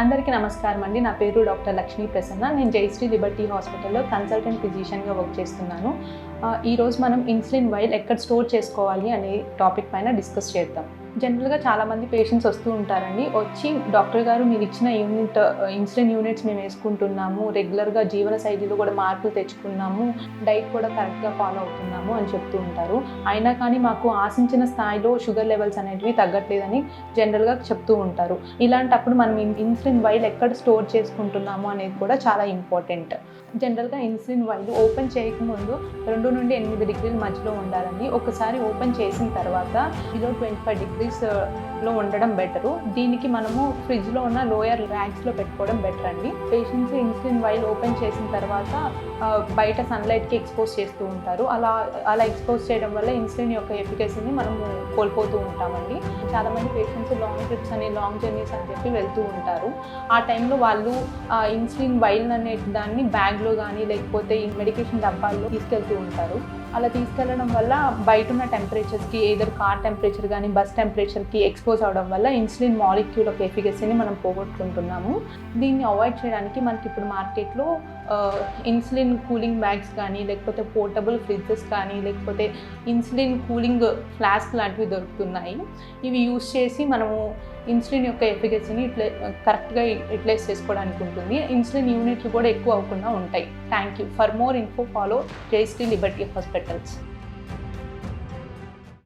అందరికీ నమస్కారం అండి. నా పేరు డాక్టర్ లక్ష్మీ ప్రసన్న. నేను జయశ్రీ లిబర్టీ హాస్పిటల్లో కన్సల్టెంట్ ఫిజిషియన్గా వర్క్ చేస్తున్నాను. ఈరోజు మనం ఇన్సులిన్ వైల్ ఎక్కడ స్టోర్ చేసుకోవాలి అనే టాపిక్ పైన డిస్కస్ చేద్దాం. జనరల్గా చాలామంది పేషెంట్స్ వస్తూ ఉంటారండి. వచ్చి డాక్టర్ గారు మీరు ఇచ్చిన ఇన్సులిన్ యూనిట్స్ మేము వేసుకుంటున్నాము, రెగ్యులర్గా జీవన శైలిలో కూడా మార్పులు తెచ్చుకున్నాము, డైట్ కూడా కరెక్ట్గా ఫాలో అవుతున్నాము అని చెప్తూ ఉంటారు. అయినా కానీ మాకు ఆశించిన స్థాయిలో షుగర్ లెవెల్స్ అనేటివి తగ్గట్లేదని జనరల్గా చెప్తూ ఉంటారు. ఇలాంటప్పుడు మనం ఇన్సులిన్ వైల్ ఎక్కడ స్టోర్ చేసుకుంటున్నాము అనేది కూడా చాలా ఇంపార్టెంట్. జనరల్గా ఇన్సులిన్ వైల్ ఓపెన్ చేయకముందు 2 నుండి 8 డిగ్రీల మధ్యలో ఉండాలండి. ఒకసారి ఓపెన్ చేసిన తర్వాత బిలో 25 డిగ్రీస్లో ఉండడం బెటరు. దీనికి మనము ఫ్రిడ్జ్లో ఉన్న లోయర్ ర్యాక్స్లో పెట్టుకోవడం బెటర్ అండి. పేషెంట్స్ ఇన్సులిన్ వైల్ ఓపెన్ చేసిన తర్వాత బయట సన్లైట్కి ఎక్స్పోజ్ చేస్తూ ఉంటారు. అలా ఎక్స్పోజ్ చేయడం వల్ల ఇన్సులిన్ యొక్క ఎఫికసీని మనము కోల్పోతూ ఉంటామండి. చాలామంది పేషెంట్స్ లాంగ్ ట్రిప్స్ అని లాంగ్ జర్నీస్ అని చెప్పి వెళ్తూ ఉంటారు. ఆ టైంలో వాళ్ళు ఇన్సులిన్ వైల్ అనే దాన్ని బ్యాగ్లో కానీ లేకపోతే ఈ మెడికేషన్ డబ్బాల్లో తీసుకెళ్తూ ఉంటారు. అలా తీసుకెళ్ళడం వల్ల బయట ఉన్న టెంపరేచర్స్కి ఏదర్ కార్ టెంపరేచర్ కానీ బస్ టెంపరేచర్కి ఎక్స్పోజ్ అవడం వల్ల ఇన్సులిన్ మాలిక్యూల్ యొక్క ఎఫికసీని మనం పోగొట్టుకుంటున్నాము. దీన్ని అవాయిడ్ చేయడానికి మనకి ఇప్పుడు మార్కెట్లో ఇన్సులిన్ కూలింగ్ బ్యాగ్స్ కానీ లేకపోతే పోర్టబుల్ ఫ్రిడ్జెస్ కానీ లేకపోతే ఇన్సులిన్ కూలింగ్ ఫ్లాస్క్ లాంటివి దొరుకుతున్నాయి. ఇవి యూస్ చేసి మనము ఇన్సులిన్ యొక్క ఎఫికసీని కరెక్ట్గా యూటిలైజ్ చేసుకోవడానికి ఉంటుంది. ఇన్సులిన్ యూనిట్లు కూడా ఎక్కువ అవ్వకుండా ఉంటాయి. Thank you. For more info follow Jayashree Liberty hospitals.